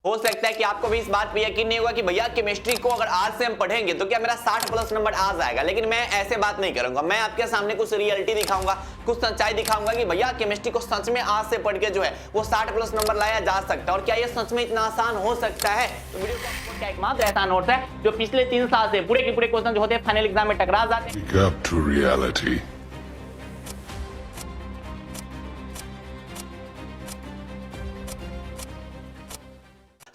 हो सकता है कि आपको भी इस बात पे यकीन नहीं होगा कि भैया केमिस्ट्री को अगर आज से हम पढ़ेंगे तो क्या मेरा 60 प्लस नंबर आ जाएगा, लेकिन मैं ऐसे बात नहीं करूंगा। मैं आपके सामने कुछ रियलिटी दिखाऊंगा, कुछ सच्चाई दिखाऊंगा कि भैया केमिस्ट्री को सच में आज से पढ़ के जो है वो 60 प्लस नंबर लाया जा सकता है। और क्या ये सच में इतना आसान हो सकता है? तो वीडियो को एक मात्र ऐसा नोट्स है जो पिछले 3 साल से पूरे के पूरे क्वेश्चन जो होते हैं फाइनल एग्जाम में टकरा जाते हैं।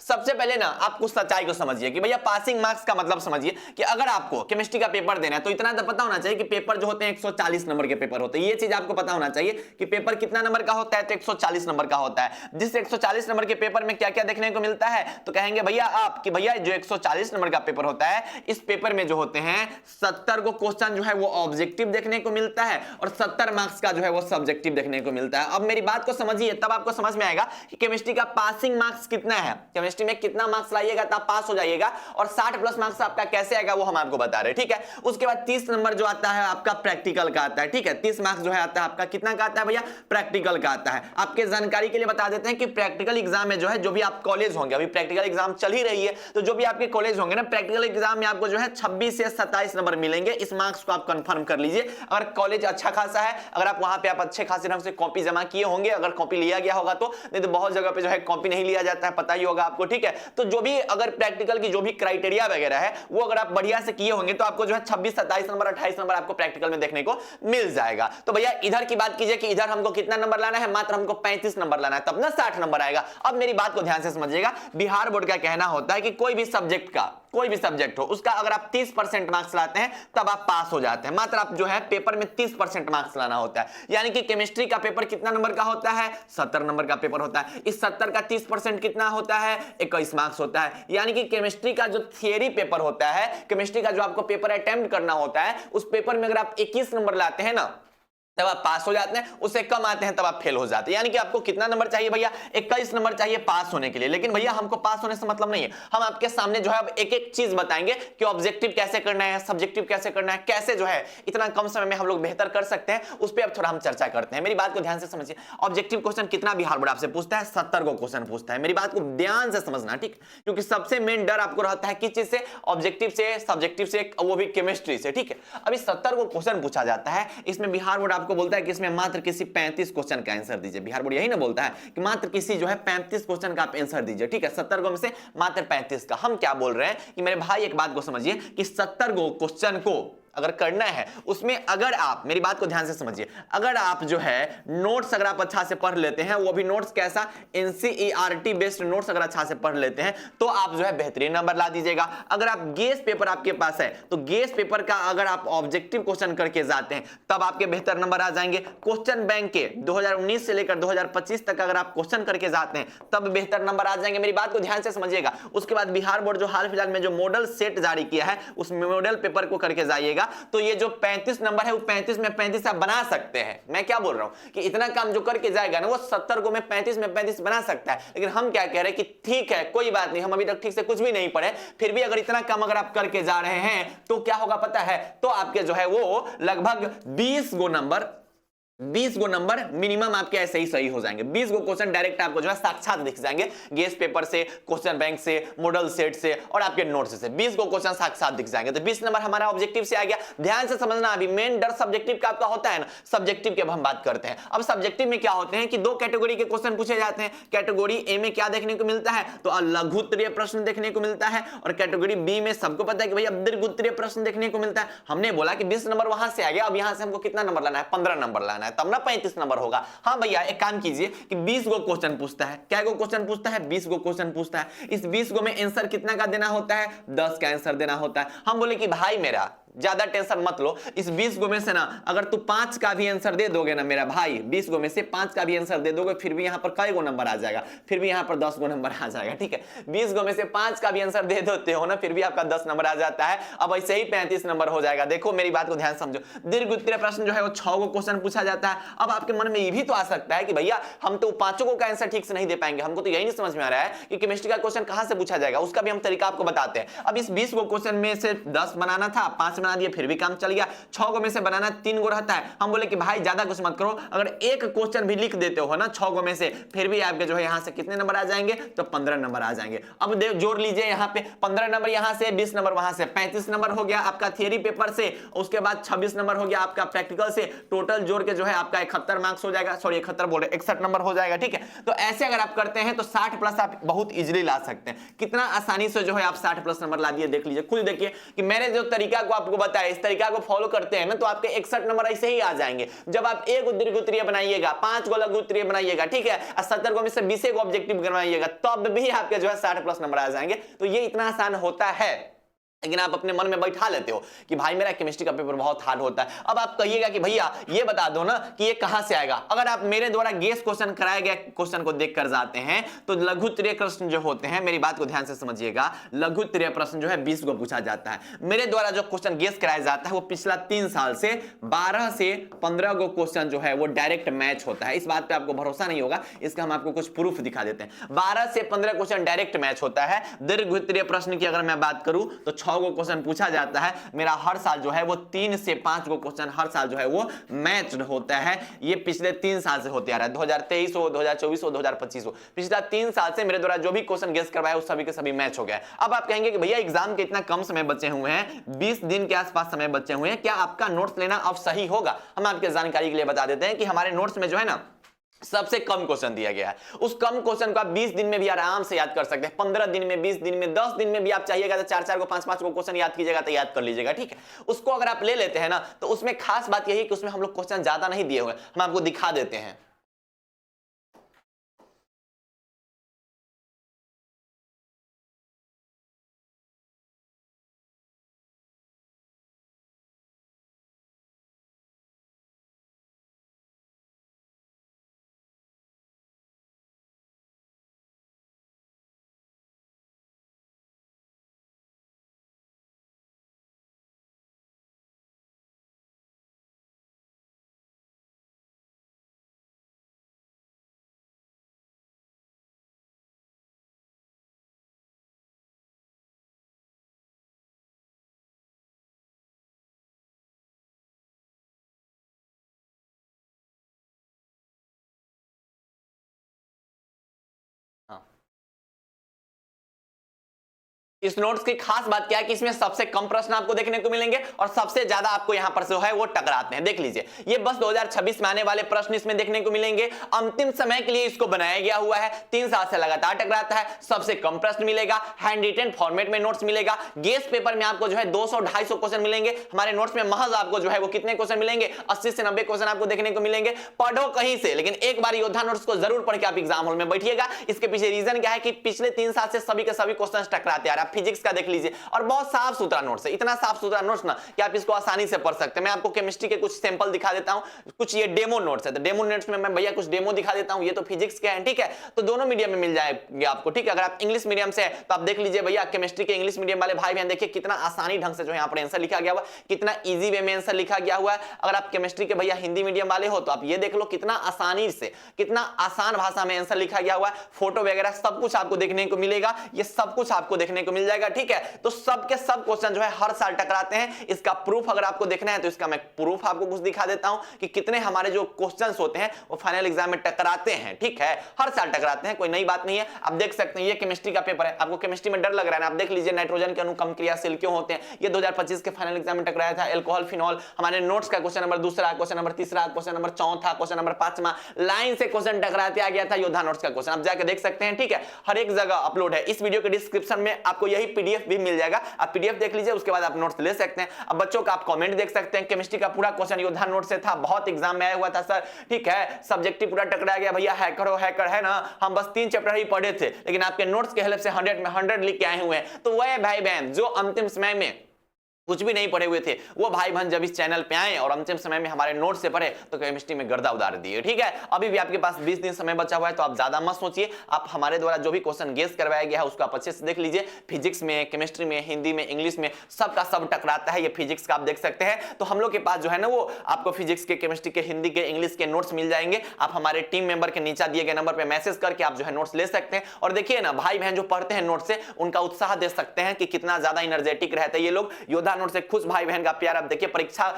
सबसे पहले ना आप कुछ सच्चाई को समझिए कि भैया पासिंग मार्क्स का मतलब समझिए कि अगर आपको केमिस्ट्री का पेपर देना है तो इतना तो पता होना चाहिए कि पेपर जो होते हैं 140 नंबर के पेपर होते हैं। ये चीज आपको पता होना चाहिए कि पेपर कितना नंबर का होता है, तो 140 नंबर का होता है। जिस 140 नंबर के पेपर में क्या क्या देखने को मिलता है, तो कहेंगे भैया आप कि भैया जो 140 नंबर का पेपर होता है इस पेपर में जो होते हैं 70 को क्वेश्चन जो है वो ऑब्जेक्टिव देखने को मिलता है और 70 मार्क्स का जो है वो सब्जेक्टिव देखने को मिलता है। अब मेरी बात को समझिए, तब आपको समझ में आएगा कि केमिस्ट्री का पासिंग मार्क्स कितना है, केमिस्ट्री में कितना मार्क्स लाइएगा तब पास हो जाइएगा, और 60 प्लस मार्क्स आपका कैसे आएगा वो हम आपको बता रहे हैं, ठीक है। उसके बाद 30 नंबर जो आता है आपका प्रैक्टिकल का आता है, ठीक है। 30 मार्क्स जो है आता है आपका कितना का आता है भैया, प्रैक्टिकल का आता है। आपके जानकारी के लिए बता देते हैं कि प्रैक्टिकल एग्जाम में जो है जो भी आप कॉलेज होंगे, अभी प्रैक्टिकल एग्जाम चल ही रही है, तो जो भी आपके कॉलेज होंगे ना प्रैक्टिकल एग्जाम में आपको जो है 26 से 27 नंबर मिलेंगे। इस मार्क्स को आप कंफर्म कर लीजिए। अगर कॉलेज अच्छा खासा है, अगर आप वहां पे आप अच्छे खासे ढंग से कॉपी जमा किए होंगे, अगर कॉपी लिया गया होगा तो, नहीं तो बहुत जगह पे जो है कॉपी नहीं लिया जाता है, पता ही होगा आपको, ठीक है। तो जो भी अगर प्रैक्टिकल की जो भी क्राइटेरिया वगैरह है वो अगर आप बढ़िया से किए होंगे तो आपको जो है 26, 27 नंबर, 28 नंबर आपको प्रैक्टिकल में देखने को मिल जाएगा। तो भैया इधर की बात कीजिए कि इधर हमको कितना नंबर लाना है, मात्र हमको 35 नंबर लाना है, तब ना 60 नंबर आएगा। अब मेरी बात को ध्यान से समझिएगा, बिहार बोर्ड का कहना होता है कि कोई भी सब्जेक्ट का, कोई भी सब्जेक्ट हो उसका अगर आप 30% मार्क्स लाते हैं तब आप पास हो जाते हैं। मात्र आप जो है पेपर में 30% मार्क्स लाना होता है। यानी कि केमिस्ट्री का पेपर कितना नंबर का होता है, 70 नंबर का पेपर होता है। इस 70 का 30% कितना होता है, 21 मार्क्स होता है। यानी कि केमिस्ट्री का जो थियरी पेपर होता है, केमिस्ट्री का जो आपको पेपर अटेम्प्ट करना होता है, उस पेपर में अगर आप 21 नंबर लाते हैं ना तब आप पास हो जाते हैं, उससे कम आते हैं तब आप फेल हो जाते हैं। यानी कि आपको कितना नंबर चाहिए भैया, 21 नंबर चाहिए पास होने के लिए। लेकिन भैया हमको पास होने से मतलब नहीं है, हम आपके सामने जो है अब एक एक चीज बताएंगे कि ऑब्जेक्टिव कैसे करना है, सब्जेक्टिव कैसे करना है, कैसे जो है इतना कम समय में हम लोग बेहतर कर सकते हैं, उस पर अब थोड़ा हम चर्चा करते हैं। मेरी बात को ध्यान से समझिए। ऑब्जेक्टिव क्वेश्चन कितना बिहार बोर्ड आपसे पूछता है, 70 को क्वेश्चन पूछता है। मेरी बात को ध्यान से समझना, ठीक, क्योंकि सबसे मेन डर आपको रहता है किस चीज से, ऑब्जेक्टिव से, सब्जेक्टिव से, वो भी केमिस्ट्री से, ठीक है। अभी 70 को क्वेश्चन पूछा जाता है, इसमें बिहार बोर्ड आपको बोलता है कि इसमें मात्र किसी 35 क्वेश्चन का आंसर दीजिए। बिहार बोर्ड यही ना बोलता है कि मात्र किसी जो है 35 क्वेश्चन का आप आंसर दीजिए, ठीक है। 70 को में से मात्र 35 का। हम क्या बोल रहे हैं कि मेरे भाई एक बात को समझिए कि 70 को क्वेश्चन को अगर करना है, उसमें अगर आप, मेरी बात को ध्यान से समझिए, अगर आप जो है नोट्स अगर आप अच्छा से पढ़ लेते हैं, वो भी नोट्स कैसा, एनसीईआरटी बेस्ड नोट्स अगर अच्छा से पढ़ लेते हैं तो आप जो है बेहतरीन नंबर ला दीजिएगा। अगर आप गेस पेपर आपके पास है तो गेस पेपर का अगर आप ऑब्जेक्टिव क्वेश्चन करके जाते हैं तब आपके बेहतर नंबर आ जाएंगे। क्वेश्चन बैंक के 2019 से लेकर 2025 तक अगर आप क्वेश्चन करके जाते हैं तब बेहतर नंबर आ जाएंगे। मेरी बात को ध्यान से समझिएगा। उसके बाद बिहार बोर्ड जो हाल फिलहाल में जो मॉडल सेट जारी किया है उस मॉडल पेपर को करके जाइएगा, तो ये जो 35 नंबर है वो 35 में 35 आप बना सकते हैं। मैं क्या बोल रहा हूं कि इतना काम जो करके जाएगा ना वो 70 को में 35 बना सकता है। लेकिन हम क्या कह रहे हैं कि ठीक है कोई बात नहीं, हम अभी तक ठीक से कुछ भी नहीं पढ़े, फिर भी अगर इतना काम अगर आप करके जा रहे हैं तो क्या होगा पता है, तो आपके जो है वो लगभग 20 गो नंबर मिनिमम आपके ऐसे ही सही हो जाएंगे। 20 गो क्वेश्चन डायरेक्ट आपको जो है साक्षात दिख जाएंगे, गेस पेपर से, क्वेश्चन बैंक से, मॉडल सेट से और आपके नोट्स से 20 गो क्वेश्चन साक्षात दिख जाएंगे। तो 20 नंबर हमारा ऑब्जेक्टिव से आ गया। ध्यान से समझना, अभी मेन डर सब्जेक्टिव का आपका होता है ना, सब्जेक्टिव की अब हम बात करते हैं। अब सब्जेक्टिव में क्या होते हैं कि 2 कैटेगरी के क्वेश्चन पूछे जाते हैं। कैटेगरी ए में क्या देखने को मिलता है, तो लघु उत्तरीय प्रश्न देखने को मिलता है, और कैटेगरी बी में सबको पता है कि भैया दीर्घ उत्तरीय प्रश्न देखने को मिलता है। हमने बोला कि 20 नंबर वहां से आ गया, अब यहां से हमको कितना नंबर लाना है, 15 नंबर लाना है, तब ना 35 नंबर होगा। हाँ भैया एक काम कीजिए कि 20 गो क्वेश्चन पूछता है। क्या गो क्वेश्चन पूछता है, 20 गो क्वेश्चन पूछता है। इस 20 गो में आंसर कितना का देना होता है, 10 का आंसर देना होता है। हम बोले कि भाई मेरा ज्यादा टेंशन मत लो, इस 20 गो में से ना अगर तू 5 का भी आंसर दे दोगे ना मेरा भाई, 20 गो में से 5 का भी आंसर दे दोगे, फिर भी यहां पर कई गो नंबर आ जाएगा, फिर भी यहां पर 10 गो नंबर आ जाएगा, ठीक है। 20 गो में से 5 का भी आंसर दे देते हो ना, फिर भी आपका 10 नंबर आ जाता है। अब ऐसे ही 35 नंबर हो जाएगा। देखो मेरी बात को ध्यान समझो। दीर्घ उत्तरीय प्रश्न जो है वो 6 गो क्वेश्चन पूछा जाता है। अब आपके मन में ये भी तो आ सकता है कि भैया हम तो 5 गो का आंसर ठीक से नहीं दे पाएंगे, हमको तो यही नहीं समझ में आ रहा है कि केमिस्ट्री का क्वेश्चन कहां से पूछा जाएगा, उसका भी हम तरीका आपको बताते हैं। अब इस 20 गो क्वेश्चन में से 10 बनाना था, 5 से बना दिए फिर भी काम चल गया। 6 गो में से बनाना 3 गो रहता है। हम बोले कि भाई ज्यादा कुछ मत करो, अगर एक क्वेश्चन भी लिख देते हो ना 6 गो में से, फिर भी आपके जो है यहां से कितने नंबर आ जाएंगे, तो 15 नंबर आ जाएंगे। अब देख जोड़ लीजिए, यहाँ पे 15 नंबर यहां से, 20 नंबर वहां से, 35 नंबर हो गया आपका थियरी पेपर से, उसके बाद 26 नंबर हो गया आपका प्रैक्टिकल से, टोटल जोड़ के जो है आपका 71 मार्क्स हो जाएगा, सॉरी 71 बोल रहे 61 नंबर हो जाएगा। ठीक है, तो ऐसे अगर आप करते हैं तो 60 प्लस आप बहुत इजीली ला सकते हैं। कितना आसानी से जो है आप 60 प्लस नंबर ला दिए, देख लीजिए खुद देखिए कि मैंने जो तरीका को आपको बताया, इस तरीका को फॉलो करते हैं ना तो आपके 61 नंबर ऐसे ही आ जाएंगे। जब आप एक दीर्घ उत्तरीय बनाइएगा, 5 गो लघु उत्तरीय बनाइएगा, ठीक है, और 70 गो में से 20 गो ऑब्जेक्टिव बनाइएगा, तब भी आपके जो है 60 प्लस नंबर आ जाएंगे। तो ये इतना आसान होता है, लेकिन आप अपने मन में बैठा लेते हो कि भाई मेरा केमिस्ट्री का पेपर बहुत हार्ड होता है। अब आप कहिएगा कि भैया ये बता दो ना कि ये कहां से आएगा। अगर आप मेरे द्वारा गेस क्वेश्चन कराए गए क्वेश्चन को देखकर जाते हैं तो लघु उत्तरीय प्रश्न जो होते हैं, मेरी बात को ध्यान से समझिएगा, लघु उत्तरीय प्रश्न जो है 20 को पूछा जाता है। मेरे द्वारा जो क्वेश्चन गेस कराया जाता है वो पिछला 3 साल से 12 से 15 गो क्वेश्चन जो है वो डायरेक्ट मैच होता है। इस बात पे आपको भरोसा नहीं होगा, इसका हम आपको कुछ प्रूफ दिखा देते हैं। 12 से 15 क्वेश्चन डायरेक्ट मैच होता है। दीर्घ उत्तरीय प्रश्न की अगर मैं बात करूं तो 6 गो क्वेश्चन पूछा जाता है। मेरा हर साल जो है वो 3 से 5 गो क्वेश्चन हर साल जो है वो मैच होता है। ये पिछले 3 साल से होते आ रहा है, 2023 हो, 2024 हो, 2025 हो, पिछला 3 साल से मेरे द्वारा जो भी क्वेश्चन गेस करवाया उस सभी के सभी मैच हो गया। अब आप कहेंगे कि भैया एग्जाम के इतना कम समय बचे हुए हैं, 20 दिन के आसपास समय बचे हुए हैं, क्या आपका नोट्स लेना अब सही होगा? हम आपके जानकारी के लिए बता देते हैं कि हमारे नोट्स में जो है ना सबसे कम क्वेश्चन दिया गया है। उस कम क्वेश्चन को आप 20 दिन में भी आराम से याद कर सकते हैं, 15 दिन में, 20 दिन में, 10 दिन में भी आप चाहिएगा तो 4-4 को 5-5 को क्वेश्चन याद कीजिएगा तो याद कर लीजिएगा। ठीक है, उसको अगर आप ले लेते हैं ना तो उसमें खास बात यही कि उसमें हम लोग क्वेश्चन ज्यादा नहीं दिए हुए, हम आपको दिखा देते हैं। हाँ, इस नोट्स की खास बात क्या है कि इसमें सबसे कम प्रश्न आपको देखने को मिलेंगे और सबसे ज्यादा आपको यहां पर जो है वो टकराते हैं। देख लीजिए, ये बस 2026 में आने वाले प्रश्न इसमें देखने को मिलेंगे। अंतिम समय के लिए इसको बनाया गया हुआ है, 3 साल से लगातार टकराता है। सबसे कम प्रश्न मिलेगा, हैंड रिटन फॉर्मेट में नोट्स मिलेगा। गेस पेपर में आपको जो है 200-250 क्वेश्चन मिलेंगे। हमारे नोट्स में महज आपको जो है वो कितने क्वेश्चन मिलेंगे, 80 से 90 क्वेश्चन आपको देखने को मिलेंगे। पढ़ो कहीं से, लेकिन एक बार योद्धा नोट्स को जरूर पढ़ के आप एग्जाम हॉल में बैठिएगा। इसके पीछे रीजन क्या है कि पिछले 3 साल से सभी के सभी क्वेश्चन टकराते आ रहे हैं। फिजिक्स का देख लीजिए, और बहुत साफ सुथरा नोट्स है, इतना साफ सुथरा नोट्स ना कि आप इसको आसानी से पढ़ सकते हैं। मैं आपको केमिस्ट्री के कुछ सैंपल दिखा देता हूं, कुछ ये डेमो नोट्स है, तो डेमो नोट्स में मैं भैया कुछ डेमो दिखा देता हूं। ये तो फिजिक्स के हैं, ठीक है, तो दोनों मीडियम में मिल जाएंगे आपको। ठीक है, अगर आप इंग्लिश मीडियम से है तो आप देख लीजिए भैया केमिस्ट्री के इंग्लिश मीडियम वाले भाई बहन, देखिए कितना आसानी ढंग से जो है यहाँ पर आंसर लिखा गया हुआ, कितना इजी वे में आंसर लिखा गया हुआ है। अगर आप केमिस्ट्री के भैया हिंदी मीडियम वाले हो तो आप ये देख लो कितना आसानी से, कितना आसान भाषा में आंसर लिखा गया हुआ है। फोटो वगैरह सब कुछ आपको देखने को मिलेगा, ये सब कुछ आपको देखने को मिल जाएगा। ठीक है, तो सबके सब क्वेश्चन जो है हर साल टकराते हैं। इसका प्रूफ अगर आपको देखना है तो इसका मैं प्रूफ आपको कुछ दिखा देता हूं कि कितने हमारे जो क्वेश्चंस होते हैं वो फाइनल एग्जाम में टकराते हैं। ठीक है, हर साल टकराते हैं, कोई नई बात नहीं है। आप देख सकते हैं ये केमिस्ट्री का पेपर है, आपको केमिस्ट्री में डर लग रहा है ना, आप देख लीजिए नाइट्रोजन के अणु कम क्रियाशील क्यों होते हैं। ये 2025 के फाइनल एग्जाम में टकराया था। एल्कोहल फिनॉल हमारे नोट्स का question number 2, question number 3, question number 4, question number 5 line से क्वेश्चन टकराते आ गया था योद्धा नोट्स का क्वेश्चन। आप जाकर देख सकते हैं। ठीक है, हर एक जगह अपलोड है। इस वीडियो के डिस्क्रिप्शन में आपको यही पीडीएफ भी मिल जाएगा, आप पीडीएफ देख लीजिए, उसके बाद आप नोट्स ले सकते हैं। अब बच्चों का आप कमेंट देख सकते हैं, केमिस्ट्री का पूरा क्वेश्चन योद्धा नोट से था, बहुत एग्जाम में आया हुआ था सर। ठीक है, सब्जेक्टिव पूरा टकरा गया भैया, हैकर हो हैकर है ना, हम बस 3 चैप्टर ही पढ़े थे, लेकिन आपके नोट्स के हेल्प से 100 में 100 लिख के आए हुए हैं। तो वह भाई बहन जो अंतिम समय में कुछ भी नहीं पढ़े हुए थे, वो भाई बहन जब इस चैनल पे आए और अंतिम समय में हमारे नोट से पढ़े तो केमिस्ट्री में गर्दा उतार दिए। ठीक है, अभी भी आपके पास 20 दिन समय बचा हुआ है, तो आप ज्यादा मत सोचिए। आप हमारे द्वारा जो भी क्वेश्चन गेस करवाया गया है उसको आप अच्छे से देख लीजिए। फिजिक्स में, केमिस्ट्री में, हिंदी में, इंग्लिश में सबका सब टकराता है। ये फिजिक्स का आप देख सकते हैं। तो हम लोग के पास जो है ना वो आपको फिजिक्स के, केमिस्ट्री के, हिंदी के, इंग्लिश के नोट्स मिल जाएंगे। आप हमारे टीम मेंबर के नीचे दिए गए नंबर पर मैसेज करके आप जो है नोट्स ले सकते हैं। और देखिए ना भाई बहन जो पढ़ते हैं नोट से, उनका उत्साह दे सकते हैं कि कितना ज्यादा एनर्जेटिक रहते हैं ये लोग। योद्धा नोट से खुश भाई बहन का प्यार। अब देखिए परीक्षा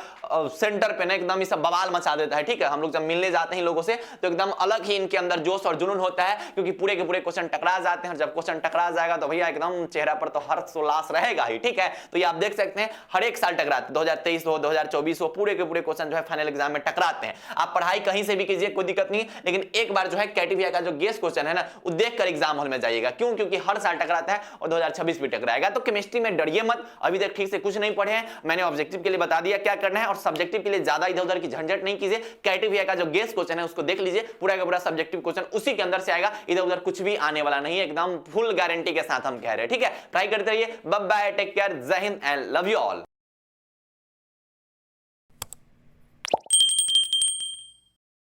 सेंटर पे ना एकदम ये सब बवाल मचा देता है, ठीक है। हम लोग जब मिलने जाते हैं लोगों से तो एकदम अलग ही इनके अंदर जोश और जुनून होता है, क्योंकि पूरे के पूरे क्वेश्चन टकरा जाते हैं। जब क्वेश्चन टकरा जाएगा तो भैया एकदम चेहरा पर तो हर्षोल्लास रहेगा ही, ठीक है। तो ये आप देख सकते हैं हर एक साल टकराते हैं, 2023 हो 2024 हो, पूरे के पूरे क्वेश्चन जो है फाइनल एग्जाम में टकराते हैं। आप पढ़ाई कहीं से भी कीजिए, कोई दिक्कत नहीं, लेकिन एक बार जो है कैटेगरी का जो गेस क्वेश्चन है ना वो देखकर एग्जाम हॉल में जाइएगा। क्यों? क्योंकि हर साल टकराता है और 2026 भी टकराएगा। तो केमिस्ट्री में डरिए मत, अभी तक ठीक से कुछ नहीं पढ़े हैं, मैंने ऑब्जेक्टिव के लिए बता दिया क्या करना है, और सब्जेक्टिव के लिए ज्यादा इधर उधर की झंझट नहीं कीजिए। कैटेगरी का जो गेस क्वेश्चन है उसको देख लीजिए, पूरा का पूरा सब्जेक्टिव क्वेश्चन उसी के अंदर से आएगा, इधर उधर कुछ भी आने वाला नहीं है, एकदम फुल गारंटी के साथ हम कह रहे हैं, ठीक है। ट्राई करते रहिए। बाय बाय, टेक केयर, जय Hind and love you all.